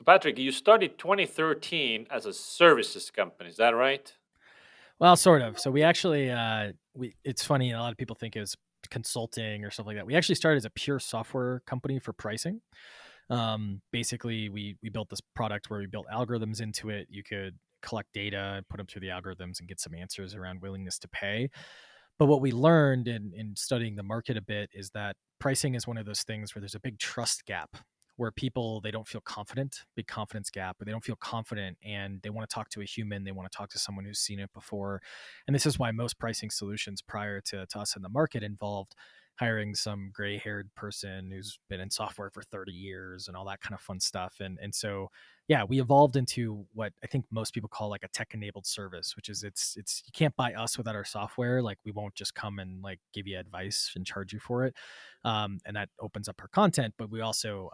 So, Patrick, you started 2013 as a services company. Is that right? Well, sort of. So we actually, it's funny. A lot of people think it was consulting or stuff like that. We actually started as a pure software company for pricing. Basically, we built this product where we built algorithms into it. You could collect data, put them through the algorithms, and get some answers around willingness to pay. But what we learned in studying the market a bit is that pricing is one of those things where there's a big trust gap where people they don't feel confident, big confidence gap, or they don't feel confident and they want to talk to a human, they want to talk to someone who's seen it before. And this is why most pricing solutions prior to us in the market involved hiring some gray-haired person who's been in software for 30 years and all that kind of fun stuff. And so yeah, we evolved into what I think most people call like a tech-enabled service, which is it's you can't buy us without our software. Like we won't just come and like give you advice and charge you for it, and that opens up our content. But we also,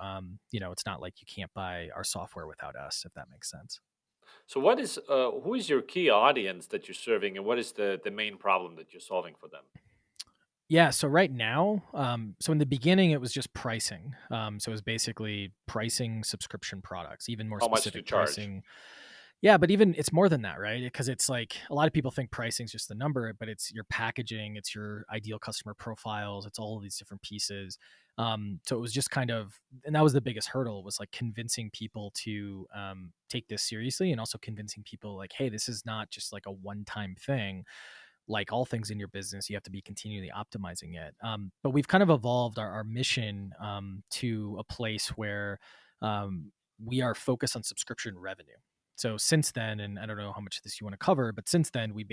it's not like you can't buy our software without us, if that makes sense. So, who is your key audience that you're serving, and what is the main problem that you're solving for them? Yeah. So right now, so in the beginning, it was just pricing. So it was basically pricing subscription products, even more How much to specific charge? pricing. Yeah, but even it's more than that, right? Because it's like a lot of people think pricing is just the number, but it's your packaging, it's your ideal customer profiles, it's all of these different pieces. So it was just kind of, and that was the biggest hurdle was like convincing people to take this seriously, and also convincing people like, hey, this is not just like a one-time thing. Like all things in your business, you have to be continually optimizing it. But we've kind of evolved our mission to a place where we are focused on subscription revenue. So since then, and I don't know how much of this you want to cover, but since then, we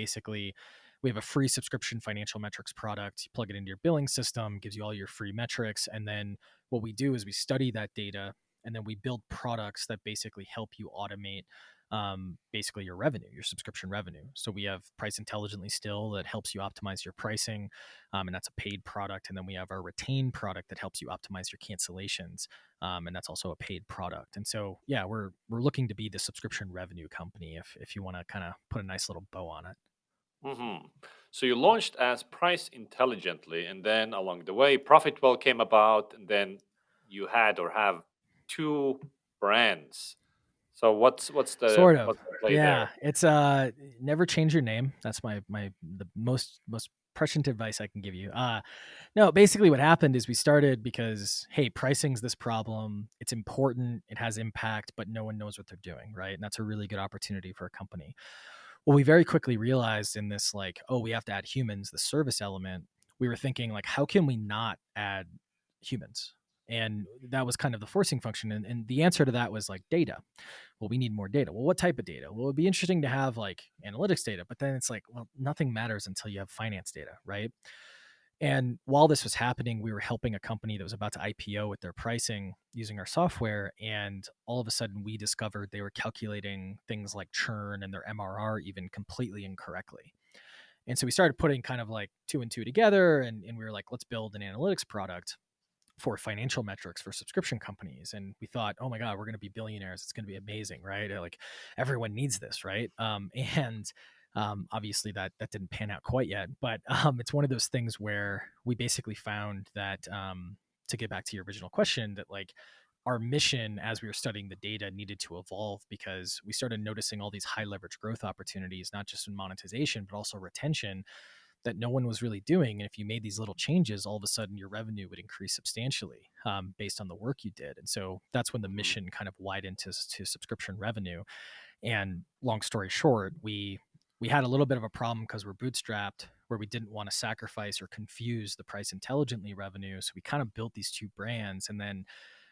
have a free subscription financial metrics product. You plug it into your billing system, gives you all your free metrics, and then what we do is we study that data, and then we build products that basically help you automate basically your revenue, your subscription revenue. So we have Price Intelligently still that helps you optimize your pricing, and that's a paid product. And then we have our Retain product that helps you optimize your cancellations, and that's also a paid product. And so yeah, we're looking to be the subscription revenue company if you want to kind of put a nice little bow on it. hmm So, you launched as Price Intelligently, and then along the way, Profitwell came about, and then you had or have two brands. So, Sort of. what's the play Yeah. there? It's never change your name. That's my the most prescient advice I can give you. No, basically what happened is we started because hey, pricing's this problem. It's important, it has impact, but no one knows what they're doing, right? And that's a really good opportunity for a company. Well, we very quickly realized in this like, oh, we have to add humans, the service element. We were thinking like, how can we not add humans? And that was kind of the forcing function. And the answer to that was like data. Well, we need more data. Well, what type of data? Well, it'd be interesting to have like analytics data, but then it's like, well, nothing matters until you have finance data, right? And while this was happening, we were helping a company that was about to IPO with their pricing using our software. And all of a sudden, we discovered they were calculating things like churn and their MRR even completely incorrectly. And so we started putting kind of like two and two together. And we were like, let's build an analytics product for financial metrics for subscription companies. And we thought, oh my God, we're going to be billionaires. It's going to be amazing, right? Like everyone needs this, right? And Obviously that didn't pan out quite yet, but it's one of those things where we basically found that to get back to your original question, that like our mission as we were studying the data needed to evolve because we started noticing all these high leverage growth opportunities, not just in monetization, but also retention that no one was really doing. And if you made these little changes, all of a sudden your revenue would increase substantially based on the work you did. And so that's when the Mhm. mission kind of widened to subscription revenue. And long story short, we had a little bit of a problem because we're bootstrapped where we didn't want to sacrifice or confuse the Price Intelligently revenue. So we kind of built these two brands. And then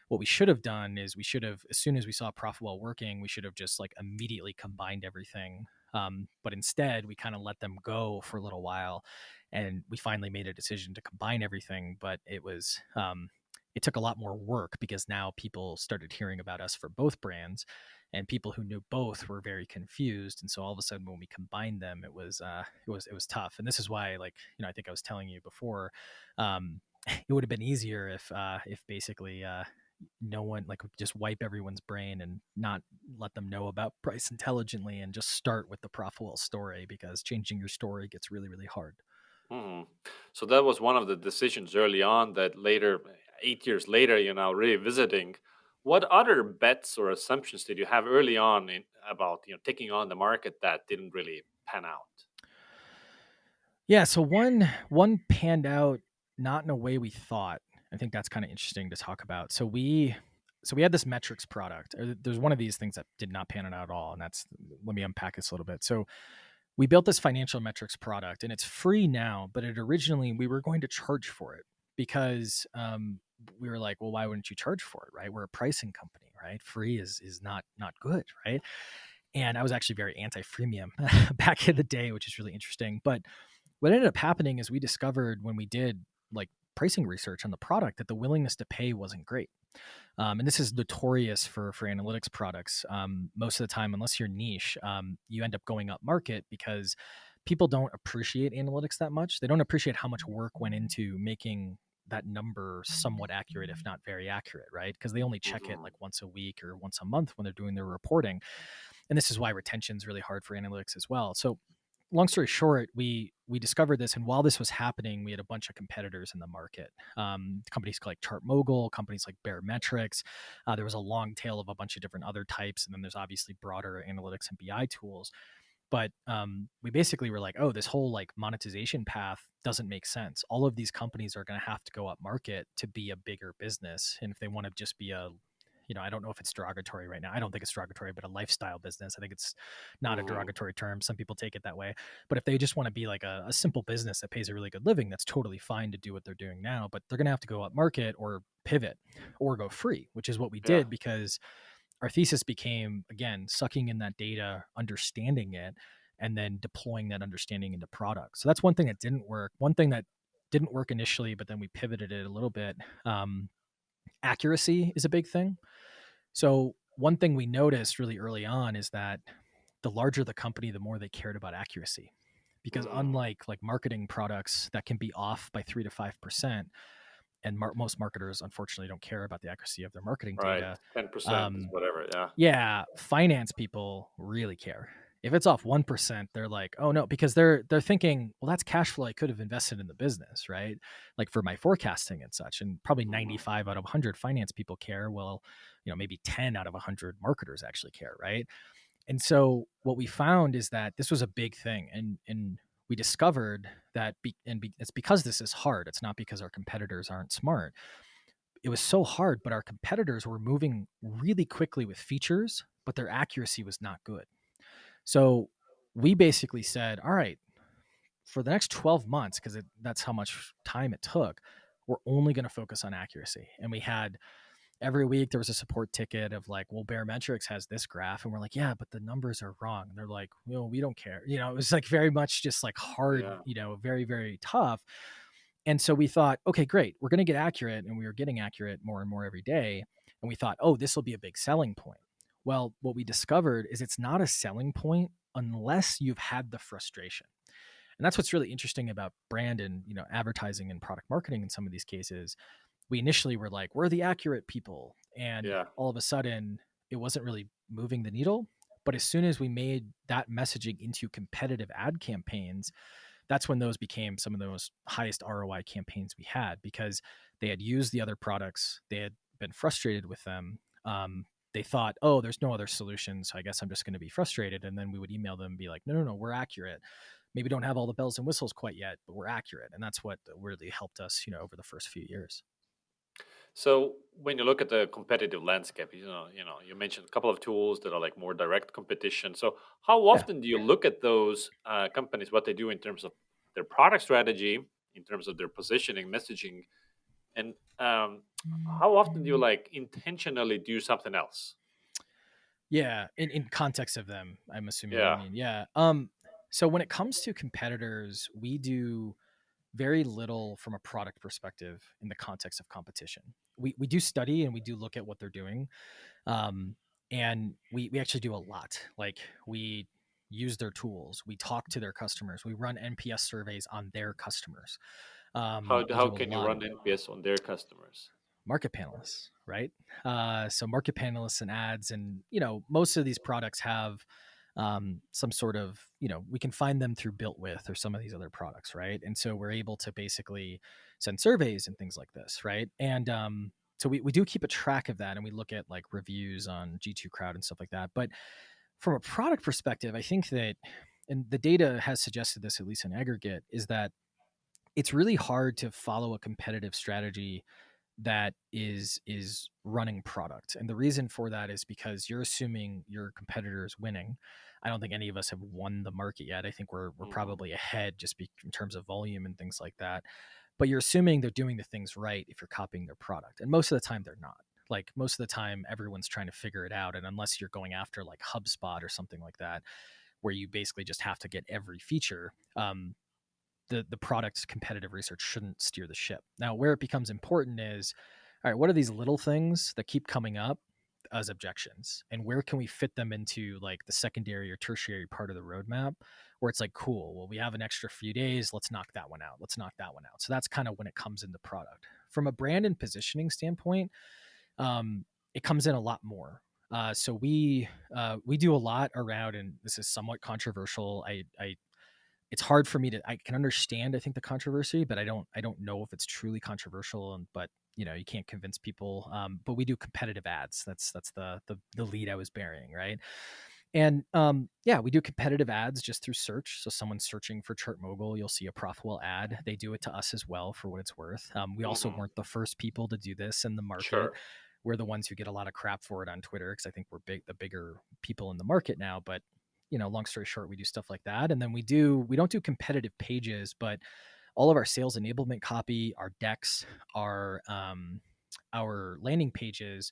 what we should have done is we should have, as soon as we saw Profitwell working, we should have just like immediately combined everything. But instead, we kind of let them go for a little while, and we finally made a decision to combine everything. But it took a lot more work because now people started hearing about us for both brands, and people who knew both were very confused. And so all of a sudden, when we combined them, it was tough. And this is why, like I think I was telling you before, it would have been easier if basically no one like just wipe everyone's brain and not let them know about Price Intelligently and just start with the Profitwell story, because changing your story gets really really hard. Mhm. So that was one of the decisions early on that later, 8 years later, you're now revisiting. What other bets or assumptions did you have early on about taking on the market that didn't really pan out? Yeah, so one panned out not in a way we thought. I think that's kind of interesting to talk about. So we had this metrics product. There's one of these things that did not pan out at all, and that's, let me unpack this a little bit. So we built this financial metrics product, and it's free now, but it originally we were going to charge for it because we were like, well, why wouldn't you charge for it, right? We're a pricing company, right? Free is not good, right? And I was actually very anti-freemium back in the day, which is really interesting. But what ended up happening is we discovered when we did like pricing research on the product that the willingness to pay wasn't great. And this is notorious for analytics products. Most of the time, unless you're niche, you end up going up market because people don't appreciate analytics that much. They don't appreciate how much work went into making that number somewhat accurate, if not very accurate, right? Because they only check it Hmm. like once a week or once a month when they're doing their reporting. And this is why retention is really hard for analytics as well. So long story short, we discovered this, and while this was happening, we had a bunch of competitors in the market. Companies like ChartMogul, companies like Barometrics. There was a long tail of a bunch of different other types, and then there's obviously broader analytics and BI tools. But we basically were like, oh, this whole like monetization path doesn't make sense. All of these companies are going to have to go up market to be a bigger business, and if they want to just be a, I don't know if it's derogatory right now. I don't think it's derogatory, but a lifestyle business. I think it's not a Hmm. derogatory term. Some people take it that way. But if they just want to be like a simple business that pays a really good living, that's totally fine to do what they're doing now. But they're going to have to go up market or pivot or go free, which is what we Yeah. did because our thesis became, again, sucking in that data, understanding it, and then deploying that understanding into products. So that's one thing that didn't work. One thing that didn't work initially, but then we pivoted it a little bit. Accuracy is a big thing. So one thing we noticed really early on is that the larger the company, the more they cared about accuracy. Because Hmm. unlike like marketing products that can be off by 3 to 5%, and most marketers unfortunately don't care about the accuracy of their marketing Right. data. 10% is Um, whatever. Yeah. yeah, finance people really care. If it's off 1%, they're like, "Oh no," because they're thinking, "Well, that's cash flow I could have invested in the business, right? Like for my forecasting and such." And probably Hmm. 95 out of 100 finance people care. Well, maybe 10 out of 100 marketers actually care, right? And so what we found is that this was a big thing, and we discovered that it's because this is hard. It's not because our competitors aren't smart. It was so hard, but our competitors were moving really quickly with features, but their accuracy was not good. So we basically said, all right, for the next 12 months, because that's how much time it took, we're only going to focus on accuracy. And we had every week there was a support ticket of like, well, Barometrics has this graph. And we're like, yeah, but the numbers are wrong. And they're like, well, we don't care. It was like very much just like hard, Yeah. very, very tough. And so we thought, okay, great. We're going to get accurate. And we were getting accurate more and more every day. And we thought, oh, this will be a big selling point. Well, what we discovered is it's not a selling point unless you've had the frustration. And that's what's really interesting about brand and, advertising and product marketing in some of these cases. We initially were like, we're the accurate people. And Yeah. all of a sudden, it wasn't really moving the needle. But as soon as we made that messaging into competitive ad campaigns, that's when those became some of the most highest ROI campaigns we had because they had used the other products. They had been frustrated with them. They thought, oh, there's no other solution. So I guess I'm just going to be frustrated. And then we would email them and be like, no, no, no, we're accurate. Maybe don't have all the bells and whistles quite yet, but we're accurate. And that's what really helped us, over the first few years. So when you look at the competitive landscape, you mentioned a couple of tools that are like more direct competition. So how Yeah. often do you look at those companies, what they do in terms of their product strategy, in terms of their positioning, messaging, and how often do you like intentionally do something else? Yeah. In context of them, I'm assuming you Yeah. mean. Yeah. So when it comes to competitors, we do very little from a product perspective in the context of competition. We do study and we do look at what they're doing. Um, and we actually do a lot. Like we use their tools, we talk to their customers, we run NPS surveys on their customers. We How do a can you lot of run NPS on their customers? market panelists, right? So market panelists and ads, and most of these products have some sort of, we can find them through Built With or some of these other products, right? And so we're able to basically send surveys and things like this, right? And So we do keep a track of that, and we look at like reviews on G2 Crowd and stuff like that. But from a product perspective, I think that, and the data has suggested this, at least in aggregate, is that it's really hard to follow a competitive strategy that is running product. And the reason for that is because you're assuming your competitor is winning. I don't think any of us have won the market yet. I think we're Hmm. probably ahead just in terms of volume and things like that. But you're assuming they're doing the things right if you're copying their product. And most of the time they're not. Like most of the time everyone's trying to figure it out, and unless you're going after like HubSpot or something like that, where you basically just have to get every feature, the product's competitive research shouldn't steer the ship. Now, where it becomes important is, all right, what are these little things that keep coming up as objections, and where can we fit them into like the secondary or tertiary part of the roadmap, where it's like, cool, well, we have an extra few days, let's knock that one out, let's knock that one out. So that's kind of when it comes into product. From a brand and positioning standpoint, it comes in a lot more. So we do a lot around, and this is somewhat controversial. I It's hard for me to, I can understand, I think, the controversy, but I don't know if it's truly controversial. And but you can't convince people. But we do competitive ads. That's the lead I was bearing, right? And yeah, we do competitive ads just through search. So someone's searching for ChartMogul, you'll see a Profitwell ad. They do it to us as well, for what it's worth. We also Hmm. weren't the first people to do this in the market. Sure. We're the ones who get a lot of crap for it on Twitter, because I think we're the bigger people in the market now. But long story short, we do stuff like that. And then we don't do competitive pages, but all of our sales enablement copy, our decks, our landing pages,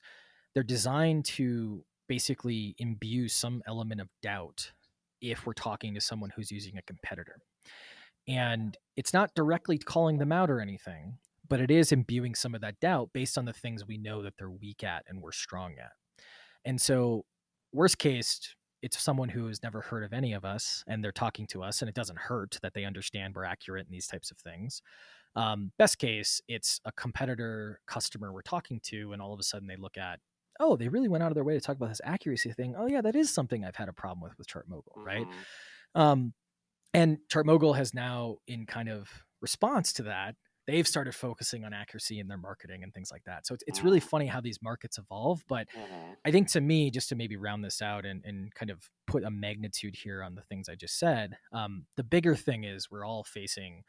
they're designed to basically imbue some element of doubt if we're talking to someone who's using a competitor. And it's not directly calling them out or anything, but it is imbuing some of that doubt based on the things we know that they're weak at and we're strong at. And so, worst case, it's someone who has never heard of any of us and they're talking to us, and it doesn't hurt that they understand we're accurate in these types of things. Best case, it's a competitor customer we're talking to, and all of a sudden they look at, oh, they really went out of their way to talk about this accuracy thing. Oh, yeah, that is something I've had a problem with ChartMogul, right? Hmm. Um, and ChartMogul has now, in kind of response to that, they've started focusing on accuracy in their marketing and things like that. So it's really Hmm. funny how these markets evolve. But Hmm. I think, to me, just to maybe round this out and kind of put a magnitude here on the things I just said, the bigger thing is we're all facing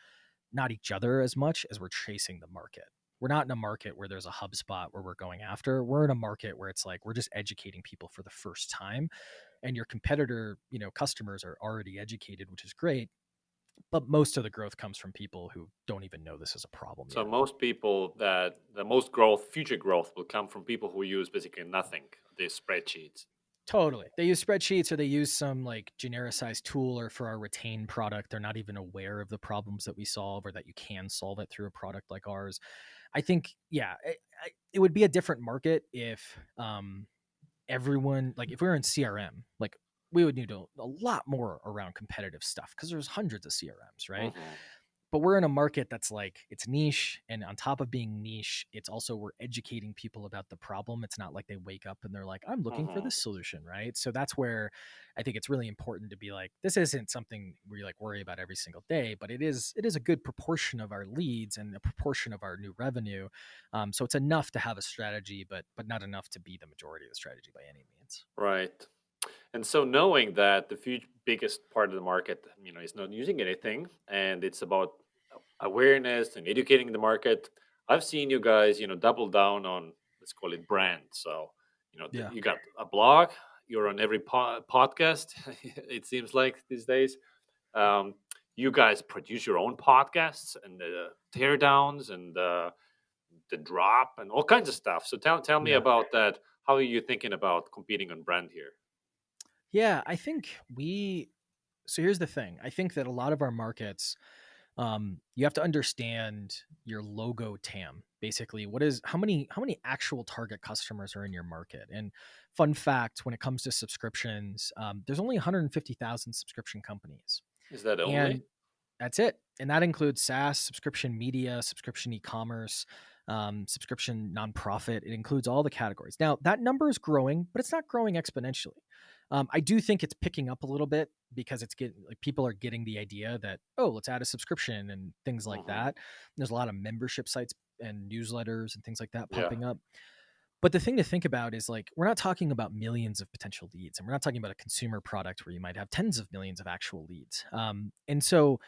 not each other as much as we're chasing the market. We're not in a market where there's a HubSpot where we're going after. We're in a market where it's like we're just educating people for the first time, and your competitor, customers are already educated, which is great. But most of the growth comes from people who don't even know this is a problem So yet. most people that the most growth, future growth, will come from people who use basically nothing. These spreadsheets. Totally. They use spreadsheets, or they use some like genericized tool, or for our retain product, they're not even aware of the problems that we solve, or that you can solve it through a product like ours. I think, yeah, it would be a different market if everyone, like if we were in CRM, like we would need a lot more around competitive stuff because there's hundreds of CRMs, right? Hmm. But we're in a market that's like, it's niche, and on top of being niche, it's also, we're educating people about the problem. It's not like they wake up and they're like, I'm looking for Hmm. this solution, right? So that's where I think it's really important to be like, this isn't something we like worry about every single day, but it is a good proportion of our leads and a proportion of our new revenue. So it's enough to have a strategy, but not enough to be the majority of the strategy by any means. Right. And so knowing that the biggest part of the market, is not using anything, and it's about awareness and educating the market. I've seen you guys, double down on, let's call it, brand. So, Yeah. you got a blog. You're on every podcast. It seems like these days. Um, you guys produce your own podcasts and the teardowns and the drop and all kinds of stuff. So tell me Yeah. about that. How are you thinking about competing on brand here? Yeah. I think so here's the thing. I think that a lot of our markets, you have to understand your logo TAM. Basically, how many actual target customers are in your market? And fun fact, when it comes to subscriptions, there's only 150,000 subscription companies, Is that only? and that's it. And that includes SaaS, subscription media, subscription e-commerce, subscription nonprofit. It includes all the categories. Now that number is growing, but it's not growing exponentially. I do think it's picking up a little bit because it's getting like people are getting the idea that, oh, let's add a subscription and things like Hmm. that. There's a lot of membership sites and newsletters and things like that Yeah. popping up. But the thing to think about is like we're not talking about millions of potential leads, and we're not talking about a consumer product where you might have tens of millions of actual leads. And so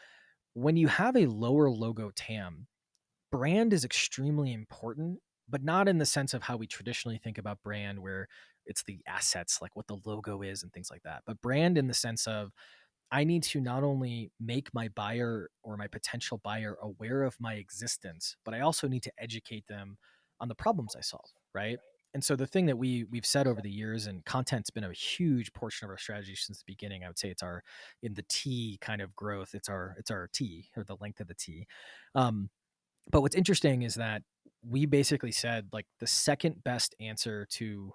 when you have a lower logo TAM, brand is extremely important, but not in the sense of how we traditionally think about brand, where it's the assets, like what the logo is and things like that. But brand in the sense of I need to not only make my buyer or my potential buyer aware of my existence, but I also need to educate them on the problems I solve, right? And so the thing that we've said over the years, and content's been a huge portion of our strategy since the beginning. I would say it's our in the T kind of growth. It's our T, or the length of the T. Um, but what's interesting is that we basically said like the second best answer to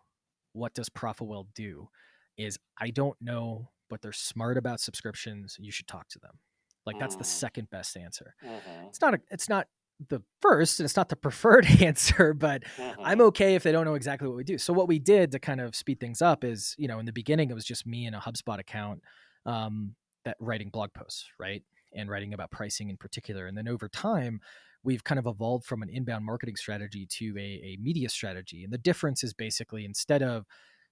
what does Profitwell do is I don't know, but they're smart about subscriptions. You should talk to them. Like that's the Mm-hmm. second best answer. Mm-hmm. It's not the first and it's not the preferred answer, but I'm Mm-hmm. okay if they don't know exactly what we do. So what we did to kind of speed things up is, in the beginning it was just me and a HubSpot account um, that writing blog posts, right? And writing about pricing in particular. And then over time, we've kind of evolved from an inbound marketing strategy to a media strategy. And the difference is basically instead of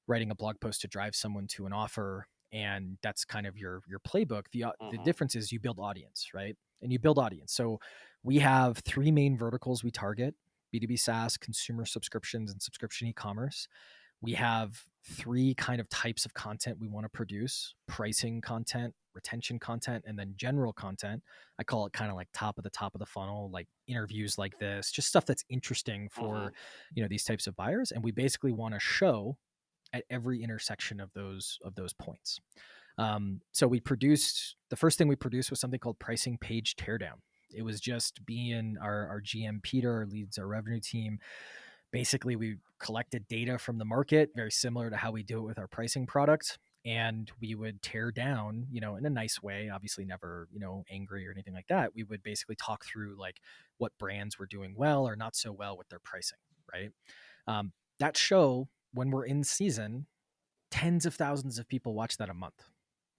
writing a blog post to drive someone to an offer and that's kind of your playbook, the Mm-hmm. difference is you build audience, right? And you build audience. So we have three main verticals we target: B2B SaaS, consumer subscriptions, and subscription e-commerce. We have three kind of types of content we want to produce: pricing content, retention content, and then general content. I call it kind of like top of the funnel, like interviews like this, just stuff that's interesting for, Mm-hmm. these types of buyers. And we basically want to show at every intersection of those points. So we produced the first thing we produced was something called pricing page teardown. It was just being our GM Peter, our leads our revenue team. Basically, we collected data from the market, very similar to how we do it with our pricing product. And we would tear down, in a nice way, obviously never, angry or anything like that. We would basically talk through like what brands were doing well or not so well with their pricing, right? That show, when we're in season, tens of thousands of people watch that a month.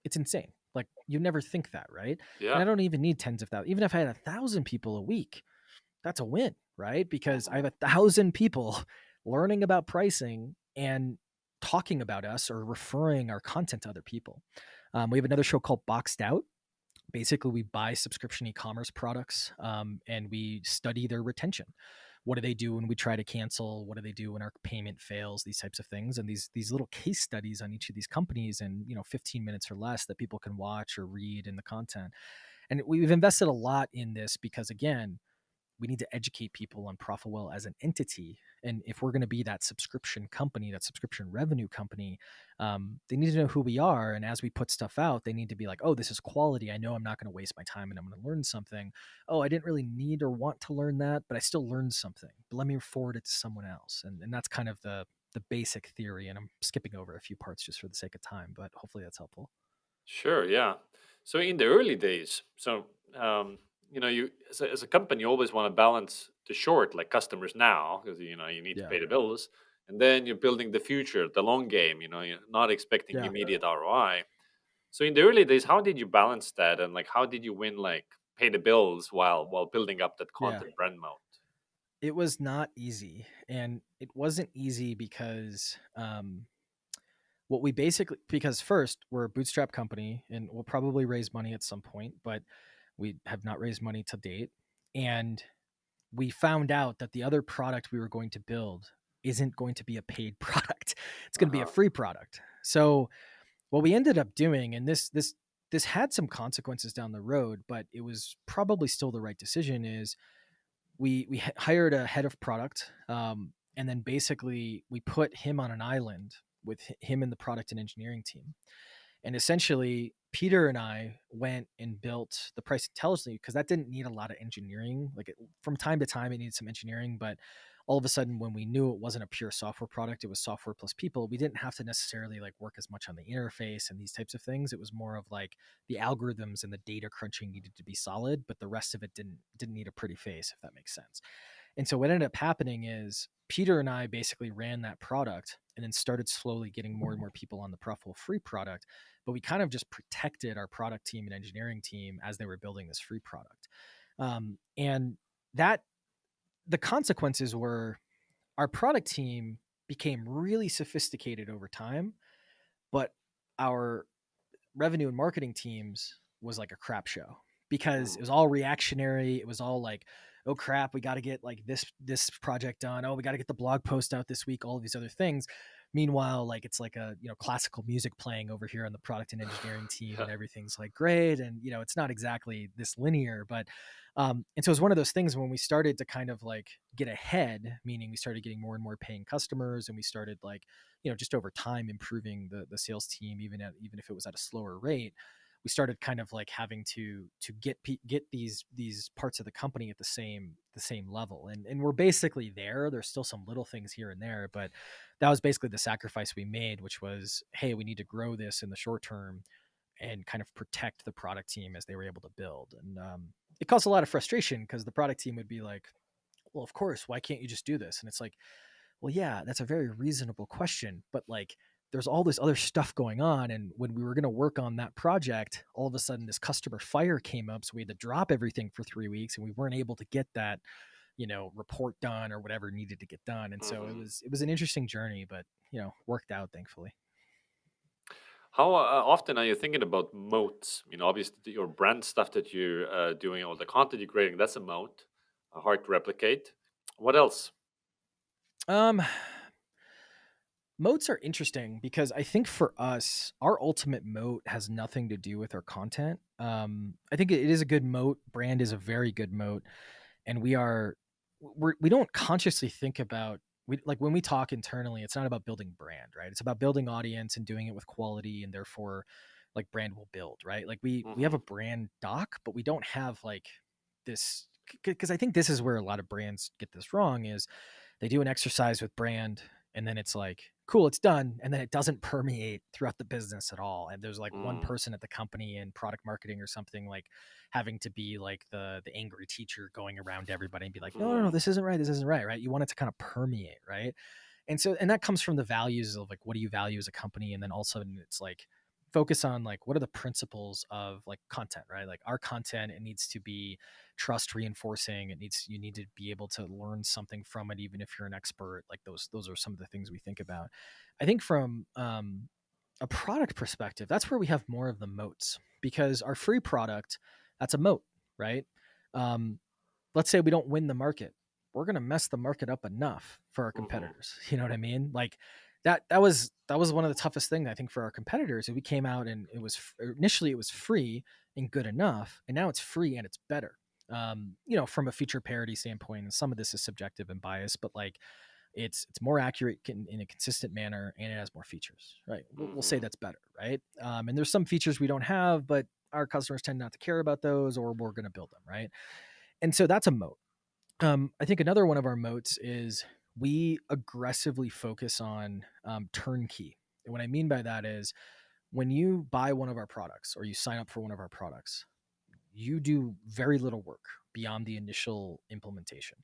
It's insane. Like you never think that, right? And Yeah. I don't even need tens of thousands. Even if I had 1,000 people a week, that's a win, right? Because I have Mm-hmm. 1,000 people learning about pricing and talking about us or referring our content to other people. We have another show called Boxed Out. Basically, we buy subscription e-commerce products and we study their retention. What do they do when we try to cancel? What do they do when our payment fails? These types of things, and these little case studies on each of these companies, and 15 minutes or less that people can watch or read in the content. And we've invested a lot in this because again, we need to educate people on Profitwell as an entity. And if we're going to be that subscription company, that subscription revenue company, they need to know who we are. And as we put stuff out, they need to be like, oh, this is quality. I know I'm not going to waste my time and I'm going to learn something. Oh, I didn't really need or want to learn that, but I still learned something. But let me forward it to someone else. And that's kind of the basic theory. And I'm skipping over a few parts just for the sake of time, but hopefully that's helpful. Sure, yeah. So in the early days, you as a company, you always want to balance the short, like customers now, because you need to Yeah. pay the bills, and then you're building the future, the long game. You're not expecting Yeah. immediate ROI. So in the early days, how did you balance that, and like how did you win, like pay the bills while building up that Yeah. content brand mode? It was not easy. And it wasn't easy because what we basically, because first we're a bootstrap company and we'll probably raise money at some point, but we have not raised money to date. And we found out that the other product we were going to build isn't going to be a paid product. It's going Uh to be a huh. free product. So what we ended up doing, and this had some consequences down the road, but it was probably still the right decision, is we hired a head of product, and then basically we put him on an island with him and the product and engineering team. And essentially, Peter and I went and built the price intelligently because that didn't need a lot of engineering. From time to time, it needed some engineering, but all of a sudden, when we knew it wasn't a pure software product, it was software plus people. We didn't have to necessarily like work as much on the interface and these types of things. It was more of like the algorithms and the data crunching needed to be solid, but the rest of it didn't need a pretty face, if that makes sense. And so what ended up happening is Peter and I basically ran that product and then started slowly getting more and more people on the Profitwell free product. But we kind of just protected our product team and engineering team as they were building this free product. And that the consequences were our product team became really sophisticated over time, but our revenue and marketing teams was like a crap show because it Mm. was all reactionary. It was all like, oh crap, we got to get like this project done. Oh, we got to get the blog post out this week. All of these other things. Meanwhile, like it's like a classical music playing over here on the product and engineering team, Yeah. and everything's like great. And it's not exactly this linear, but and so it was one of those things when we started to kind of like get ahead, meaning we started getting more and more paying customers, and we started like just over time improving the sales team, even if it was at a slower rate. We started kind of like having to get these parts of the company at the same level, and we're basically there. There's still some little things here and there, but that was basically the sacrifice we made, which was, hey, we need to grow this in the short term and kind of protect the product team as they were able to build. And it caused a lot of frustration because the product team would be like, well, of course, why can't you just do this? And it's like, well, yeah, that's a very reasonable question, but like there's all this other stuff going on. And when we were going to work on that project, all of a sudden this customer fire came up. So we had to drop everything for 3 weeks and we weren't able to get that, report done or whatever needed to get done. And so it Hmm. was, it was an interesting journey, but, worked out thankfully. How often are you thinking about moats? Obviously, your brand stuff that you're doing, all the content you're creating, that's a moat, hard to replicate. What else? Um, Moats are interesting because I think for us, our ultimate moat has nothing to do with our content. I think it is a good moat. Brand is a very good moat, and we don't consciously think about like when we talk internally. It's not about building brand, right? It's about building audience and doing it with quality, and therefore, like brand will build, right? Like we have a Hmm. brand doc, but we don't have like this because I think this is where a lot of brands get this wrong is they do an exercise with brand and then it's like cool, it's done, and then it doesn't permeate throughout the business at all, and there's like one Mm. person at the company in product marketing or something like having to be like the angry teacher going around to everybody and be like, no, no, no, Mm. this isn't right, right? You want it to kind of permeate, right? And that comes from the values of like what do you value as a company, and then also it's like focus on like what are the principles of like content, right? Like our content, it needs to be trust reinforcing. You need to be able to learn something from it even if you're an expert. Like those are some of the things we think about. I think from a product perspective, that's where we have more of the moats because our free product, that's a moat, right? um, let's say we don't win the market, we're going to mess the market up enough for our Hmm. competitors. You know what I mean? Like that was one of the toughest things I think for our competitors. We came out and initially it was free and good enough, and now it's free and it's better. From a feature parity standpoint, and some of this is subjective and biased, but like it's more accurate in a consistent manner, and it has more features. Right? We'll say Hmm. that's better, right? And there's some features we don't have, but our customers tend not to care about those, or we're going to build them, right? And so that's a moat. I think another one of our moats is we aggressively focus on turnkey. And what I mean by that is when you buy one of our products or you sign up for one of our products, you do very little work beyond the initial implementation.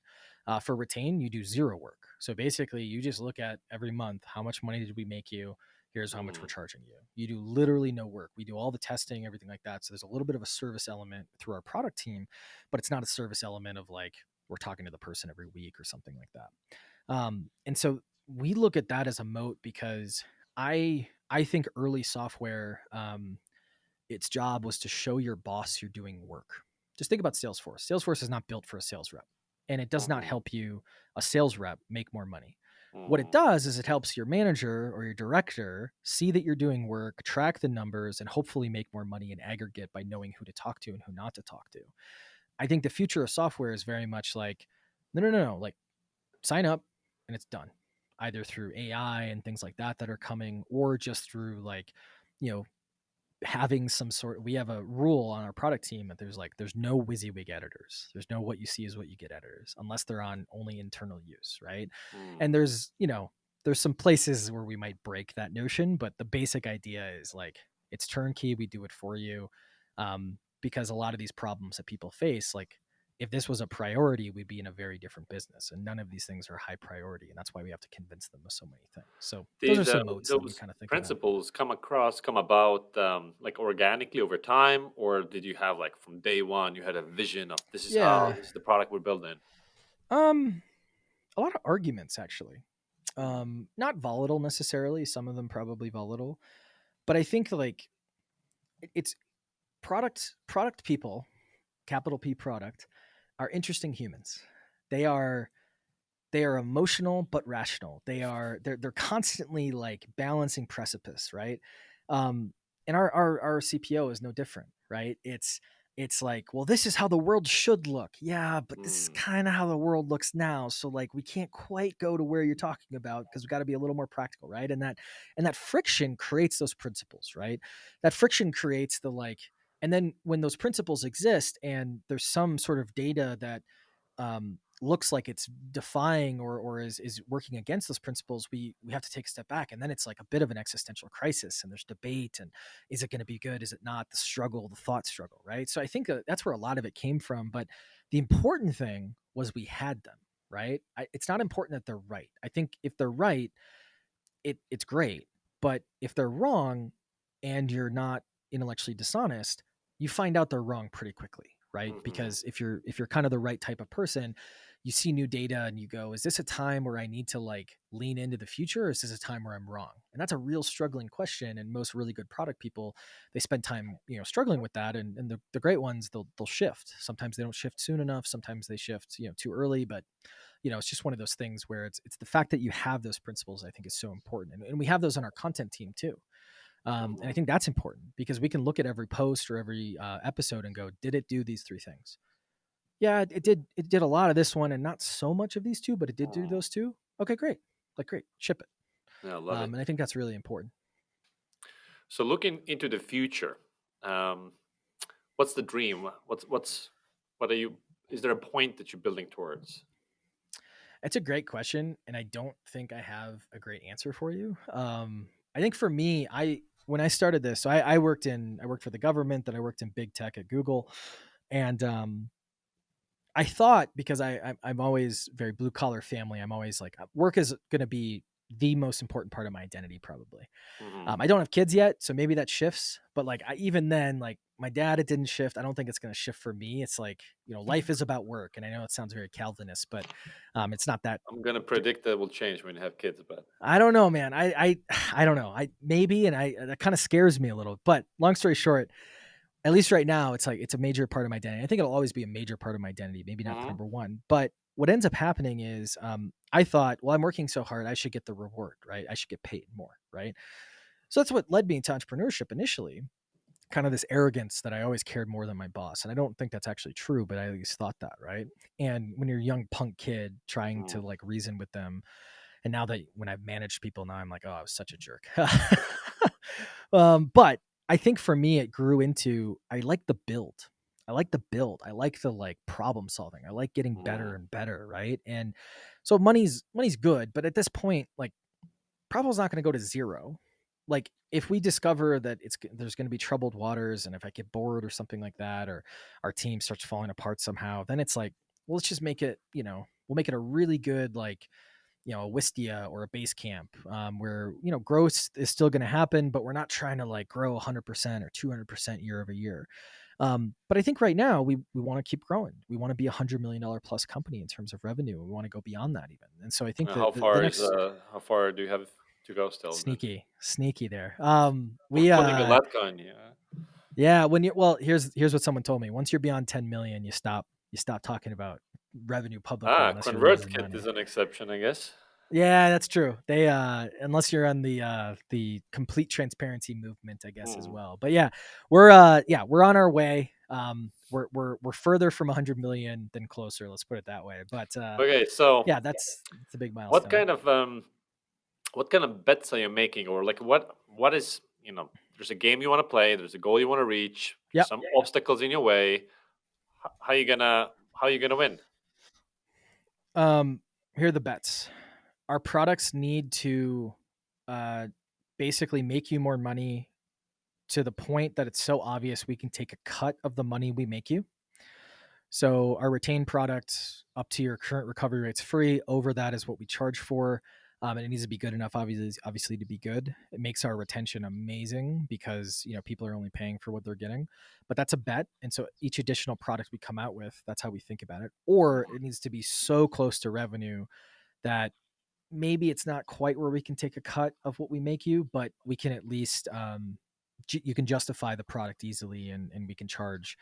For retain, you do zero work. So basically, you just look at every month how much money did we make you? Here's how much we're Hmm. charging you. You do literally no work. We do all the testing, everything like that. So there's a little bit of a service element through our product team, but it's not a service element of like we're talking to the person every week or something like that. And so we look at that as a moat because I think early software, its job was to show your boss you're doing work. Just think about Salesforce. Salesforce is not built for a sales rep, and it does not Hmm. help you, a sales rep, make more money. What it Hmm. does is it helps your manager or your director see that you're doing work, track the numbers, and hopefully make more money in aggregate by knowing who to talk to and who not to talk to. I think the future of software is very much like, no, no, no, no, like sign up and it's done, either through AI and things like that are coming, or just through like, you know, having some sort. We have a rule on our product team that there's no WYSIWYG editors. There's no what you see is what you get editors unless they're on only internal use, right? And Hmm. there's some places where we might break that notion, but the basic idea is like it's turnkey. We do it for you, because a lot of these problems that people face, like if this was a priority, we'd be in a very different business. And none of these things are high priority. And that's why we have to convince them of so many things. So those are Did some moats that we those kind of think about. principles come about like organically over time, or did you have like from day one you had a vision of Yeah. this is the product we're building? Um, a lot of arguments actually. Mm, Not volatile necessarily. Some of them probably volatile, but I think like it's product people, capital P product, are interesting humans. They are they are emotional but rational. They're constantly like balancing precipice, right? Um, and our CPO is no different, right? It's like, well, this is how the world should look. Yeah, but this is mm, kind of how the world looks now. So like we can't quite go to where you're talking about because we got to be a little more practical, right? And that friction creates those principles, right? That friction creates the like, and then when those principles exist and there's some sort of data that looks like it's defying or is working against those principles, we have to take a step back, and then it's like a bit of an existential crisis, and there's debate, and is it going to be good? Is it not? The struggle, the thought struggle, right? So I think that's where a lot of it came from. But the important thing was we had them, right? It's not important that they're right. I think if they're right, it's great. But if they're wrong and you're not intellectually dishonest, you find out they're wrong pretty quickly, right? mhm, Because if you're kind of the right type of person, you see new data and you go, is this a time where I need to like lean into the future, or is this a time where I'm wrong? And that's a real struggling question. And most really good product people, they spend time, struggling with that. And the great ones, they'll shift. Sometimes they don't shift soon enough. Sometimes they shift, too early. But it's just one of those things where it's the fact that you have those principles, I think, is so important. And we have those on our content team too. And I mhm, think that's important because we can look at every post or every episode and go, did it do these three things? Yeah, it did. It did a lot of this one and not so much of these two, but it did do mm. those two. Okay, great. Like, great, ship it. Yeah, I love it. And I think that's really important. So looking into the future, um, what's the dream? What are you? Is there a point that you're building towards? It's a great question, and I don't think I have a great answer for you. I think for me, I when I started this, so I worked for the government, then I worked in big tech at Google, and I thought because I'm always very blue collar family, I'm always like work is going to be the most important part of my identity probably. Hmm. I don't have kids yet, so maybe that shifts. But like even then, like my dad, it didn't shift. I don't think it's going to shift for me. It's like life is about work, and I know it sounds very Calvinist, but it's not that. I'm gonna predict that will change when you have kids, but I don't know, man. I don't know. I maybe, and I that kind of scares me a little. But long story short, at least right now, it's like it's a major part of my identity. I think it'll always be a major part of my identity. Maybe not the hmm number one, but what ends up happening is I thought, well, I'm working so hard, I should get the reward, right? I should get paid more, right? So that's what led me to entrepreneurship initially. Kind of this arrogance that I always cared more than my boss. And I don't think that's actually true, but I at least thought that, right? And when you're a young punk kid trying to like reason with them, and now that when I've managed people, now I'm like, oh, I was such a jerk. But I think for me, it grew into I like the build. I like the build. I like the like problem solving. I like getting better hmm and better, right? And so money's good, but at this point, like probable's not going to go to zero. Like if we discover that there's going to be troubled waters, and if I get bored or something like that, or our team starts falling apart somehow, then it's like, well, let's just make it. We'll make it a really good like a Wistia or a base camp where growth is still going to happen, but we're not trying to like grow 100% or 200% year over year. But I think right now we want to keep growing. We want to be $100 million plus company in terms of revenue. We want to go beyond that even. And so I think that the next how far do you have to go still? Then sneaky there. I'm We putting a lot on you. Yeah, when you well, here's what someone told me. Once you're beyond 10 million, you stop talking about revenue publicly Ah, unless you're losing ConvertKit is money. an exception, I guess. Yeah, that's true. They unless you're on the complete transparency movement, I guess as Hmm. well. But we're on our way. We're further from 100 million than closer, let's put it that way. But Okay, so yeah, that's a big what milestone. kind of what kind of bets are you making, or like what is There's a game you want to play, there's a goal you want to reach, there's Yep. some obstacles in your way. How you gonna win? Um Here are the bets. Our products need to uh basically make you more money to the point that it's so obvious we can take a cut of the money we make you. So our retained product up to your current recovery rate's free. Over that is what we charge for. And it needs to be good enough, obviously, to be good. It makes our retention amazing because people are only paying for what they're getting. But that's a bet, and so each additional product we come out with, that's how we think about it. Or it needs to be so close to revenue that maybe it's not quite where we can take a cut of what we make you, but we can at least you can justify the product easily, and we can charge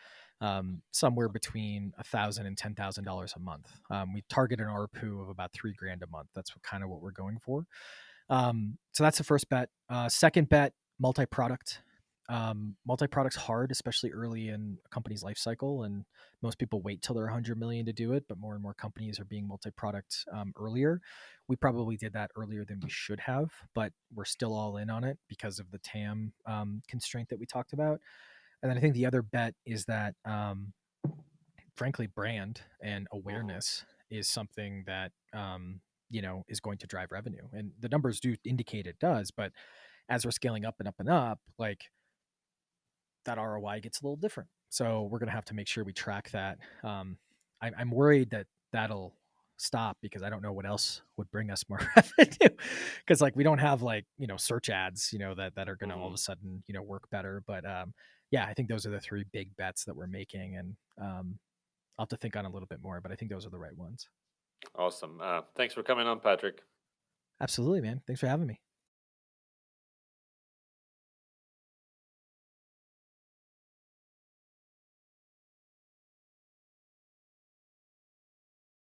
somewhere between $1,000 and $10,000 a month. We target an ARPU of about $3,000 a month. That's kind of what we're going for. So that's the first bet. Second bet, multi-product. Multi-product's hard, especially early in a company's life cycle, and most people wait till they're 100 million to do it. But more and more companies are being multi-product earlier. We probably did that earlier than we should have, but we're still all in on it because of the TAM constraint that we talked about. And then I think the other bet is that, frankly, brand and awareness is something that is going to drive revenue, and the numbers do indicate it does. But as we're scaling up and up and up, like, that ROI gets a little different. So we're going to have to make sure we track that. I'm worried that that'll stop because I don't know what else would bring us more revenue. Because we don't have search ads, that are going to all of a sudden work better. But yeah, I think those are the three big bets that we're making, and I'll have to think on a little bit more. But I think those are the right ones. Awesome. Thanks for coming on, Patrick. Absolutely, man. Thanks for having me.